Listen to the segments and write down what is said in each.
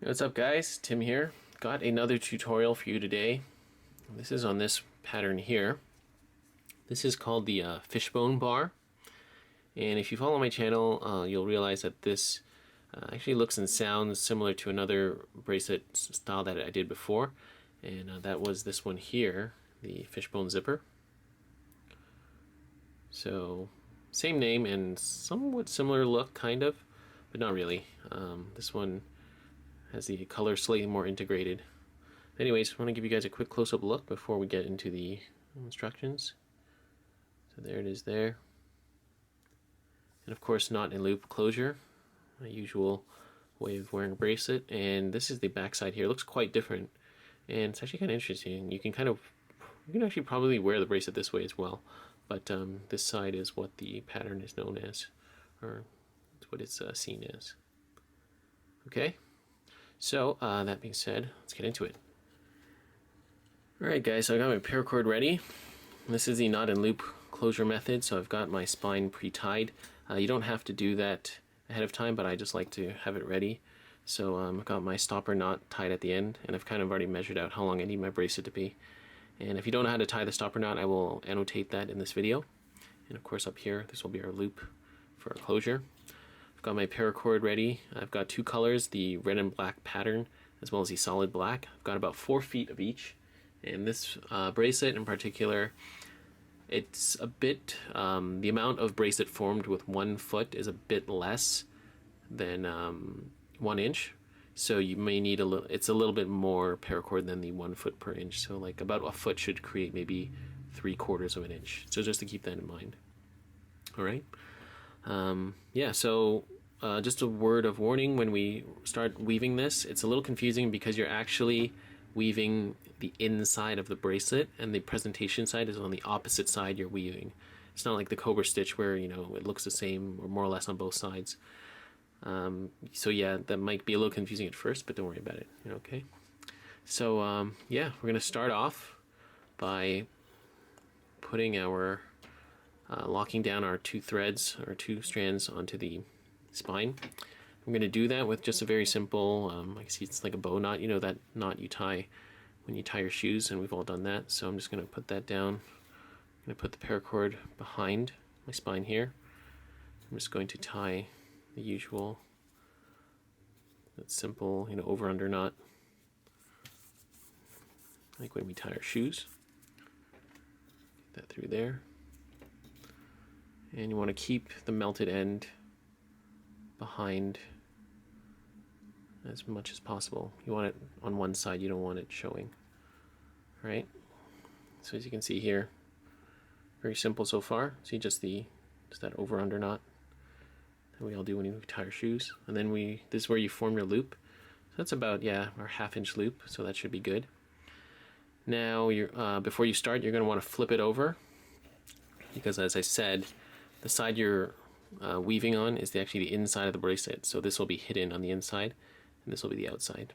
What's up guys, Tim here. Got another tutorial for you today. This is on this pattern here. This is called the fishbone bar, and if you follow my channel you'll realize that this actually looks and sounds similar to another bracelet style that I did before, and that was this one here, the fishbone zipper. So same name and somewhat similar look, kind of, but not really. This one has the color slightly more integrated. Anyways, I want to give you guys a quick close-up look before we get into the instructions. So there it is there. And of course, knot and loop closure, my usual way of wearing a bracelet. And this is the back side here. It looks quite different, and it's actually kind of interesting. You can actually probably wear the bracelet this way as well, but this side is what the pattern is known as, or it's what it's seen as. Okay. So, that being said, let's get into it. Alright guys, so I got my paracord ready. This is the knot and loop closure method, so I've got my spine pre-tied. You don't have to do that ahead of time, but I just like to have it ready. So I've got my stopper knot tied at the end, and I've kind of already measured out how long I need my bracelet to be. And if you don't know how to tie the stopper knot, I will annotate that in this video. And of course up here, this will be our loop for our closure. I've got my paracord ready. I've got two colors, the red and black pattern as well as the solid black. I've got about 4 feet of each, and this bracelet in particular, it's a bit, the amount of bracelet formed with 1 foot is a bit less than 1 inch, so you may need it's a little bit more paracord than the 1 foot per inch, so like about a foot should create maybe 3/4 of an inch, so just to keep that in mind. Alright. Yeah, so just a word of warning, when we start weaving this, it's a little confusing because you're actually weaving the inside of the bracelet, and the presentation side is on the opposite side you're weaving. It's not like the cobra stitch where, you know, it looks the same or more or less on both sides. So yeah, that might be a little confusing at first, but don't worry about it, okay? So yeah, we're gonna start off by putting our locking down our 2 threads or 2 strands onto the spine. I'm going to do that with just a very simple, I see it's like a bow knot, you know, that knot you tie when you tie your shoes, and we've all done that. So I'm just going to put that down. I'm going to put the paracord behind my spine here. I'm just going to tie the usual, that simple, you know, over-under knot, like when we tie our shoes. Get that through there. And you want to keep the melted end behind as much as possible. You want it on one side, you don't want it showing. Right? So as you can see here, very simple so far. See just that over-under knot that we all do when you tie our shoes. And then this is where you form your loop. So that's about, yeah, our 1/2 inch loop, so that should be good. Now before you start, you're going to want to flip it over, because as I said, the side you're weaving on is actually the inside of the bracelet, so this will be hidden on the inside, and this will be the outside.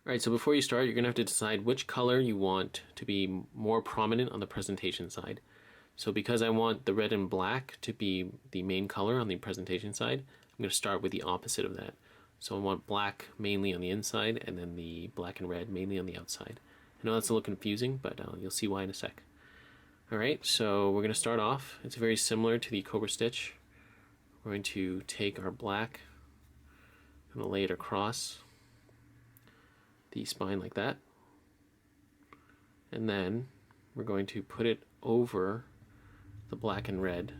Alright, so before you start, you're going to have to decide which color you want to be more prominent on the presentation side. So because I want the red and black to be the main color on the presentation side, I'm going to start with the opposite of that. So I want black mainly on the inside, and then the black and red mainly on the outside. I know that's a little confusing, but you'll see why in a sec. Alright, so we're going to start off. It's very similar to the cobra stitch. We're going to take our black, I'm going to lay it across the spine like that, and then we're going to put it over the black and red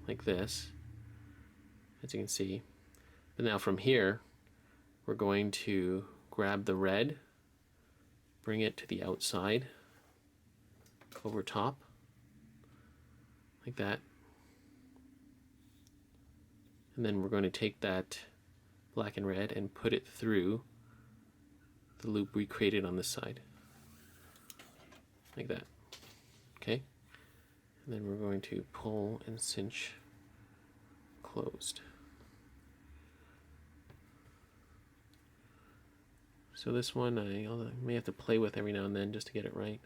like this, as you can see. But now from here, we're going to grab the red, bring it to the outside, over top, like that. And then we're going to take that black and red and put it through the loop we created on this side, like that. Okay? And then we're going to pull and cinch closed. So this one I may have to play with every now and then just to get it right.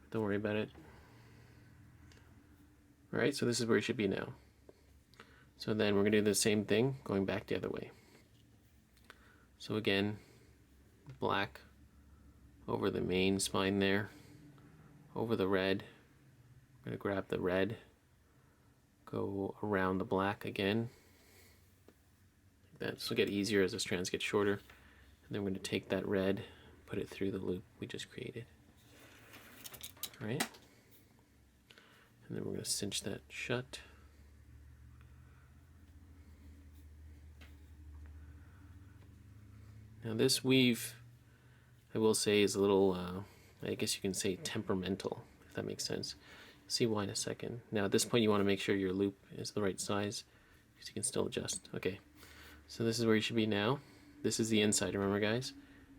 Don't worry about it. Alright, so this is where it should be now. So then we're going to do the same thing going back the other way. So again, black over the main spine there, over the red. I'm going to grab the red, go around the black again. Like that. This will get easier as the strands get shorter. And then we're going to take that red, put it through the loop we just created. All right? And then we're going to cinch that shut. Now this weave, I will say, is a little, I guess you can say temperamental, if that makes sense. You'll see why in a second. Now at this point you want to make sure your loop is the right size, because you can still adjust. Okay, so this is where you should be now. This is the inside, remember guys?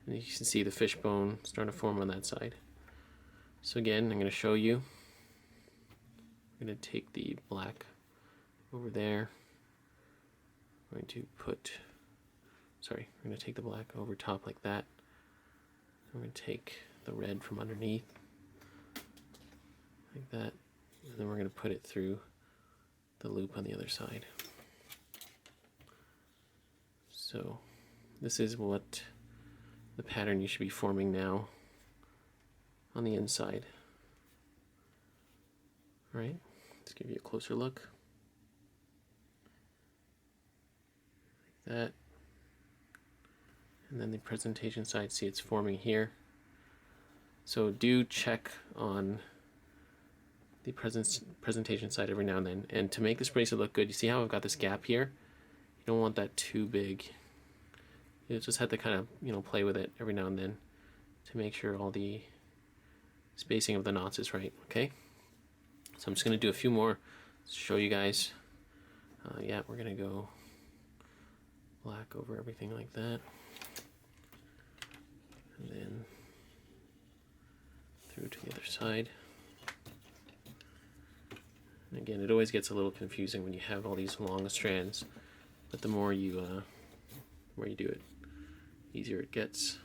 And you can see the fishbone starting to form on that side. So again, I'm going to show you. I'm going to take the black over there. I'm going to put, sorry, we're going to take the black over top like that. We're going to take the red from underneath, like that, and then we're going to put it through the loop on the other side. So this is what the pattern you should be forming now on the inside. All right, let's give you a closer look. Like that. And then the presentation side, see it's forming here. So do check on the presentation side every now and then. And to make this bracelet look good, you see how I've got this gap here? You don't want that too big. You just have to kind of, you know, play with it every now and then to make sure all the spacing of the knots is right, okay? So I'm just going to do a few more to show you guys. Yeah, we're going to go black over everything like that. And then through to the other side. And again, it always gets a little confusing when you have all these long strands, but the more you do it, easier it gets.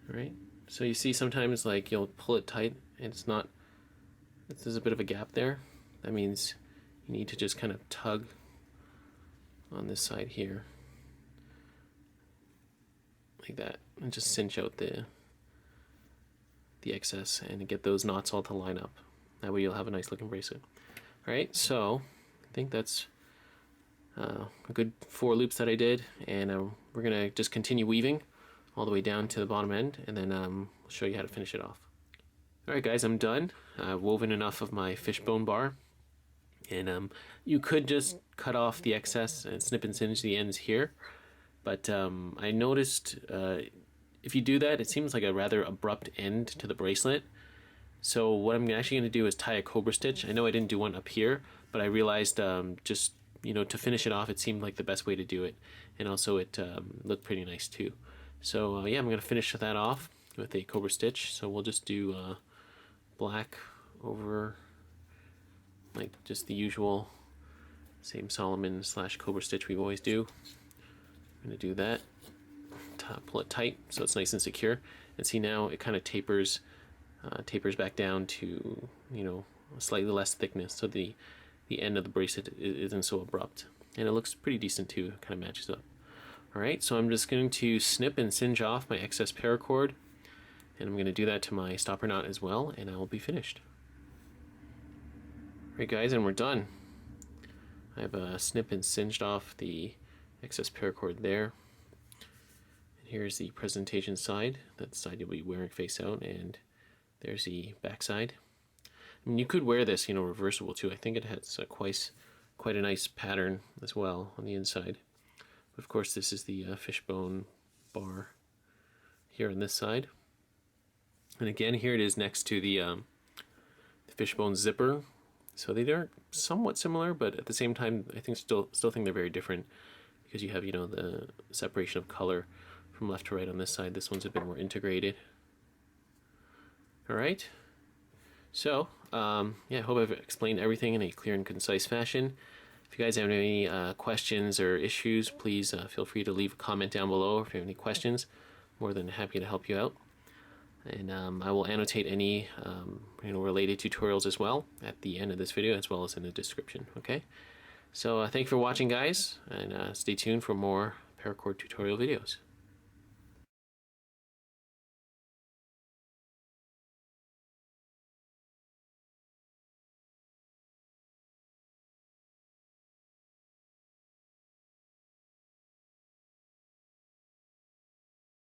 All right. So you see sometimes like you'll pull it tight and it's not. There's a bit of a gap there. That means you need to just kind of tug on this side here like that and just cinch out the excess and get those knots all to line up. That way you'll have a nice looking bracelet. Alright, so I think that's a good 4 loops that I did, and we're gonna just continue weaving all the way down to the bottom end, and then we'll show you how to finish it off. Alright guys, I'm done. I've woven enough of my fishbone bar. And you could just cut off the excess and snip and singe the ends here, but I noticed if you do that, it seems like a rather abrupt end to the bracelet. So what I'm actually going to do is tie a cobra stitch. I know I didn't do one up here, but I realized just, you know, to finish it off, it seemed like the best way to do it, and also it looked pretty nice too. So yeah, I'm going to finish that off with a cobra stitch. So we'll just do black over, like just the usual same Solomon / cobra stitch we always do. I'm going to do that, pull it tight so it's nice and secure, and see now it kind of tapers back down to, you know, slightly less thickness, so the end of the bracelet isn't so abrupt, and it looks pretty decent too. It kind of matches up. Alright, so I'm just going to snip and singe off my excess paracord, and I'm going to do that to my stopper knot as well, and I will be finished. Alright guys, and we're done. I've snipped and singed off the excess paracord there. And here's the presentation side. That's the side you'll be wearing face out, and there's the back side. I mean, you could wear this, you know, reversible too. I think it has quite a nice pattern as well on the inside. But of course, this is the fishbone bar here on this side. And again, here it is next to the fishbone zipper. So they are somewhat similar, but at the same time, I think still think they're very different, because you have, you know, the separation of color from left to right on this side. This one's a bit more integrated. All right. So yeah, I hope I've explained everything in a clear and concise fashion. If you guys have any questions or issues, please feel free to leave a comment down below. If you have any questions, more than happy to help you out. And I will annotate any related tutorials as well at the end of this video, as well as in the description. Okay, so thank you for watching, guys, and stay tuned for more paracord tutorial videos.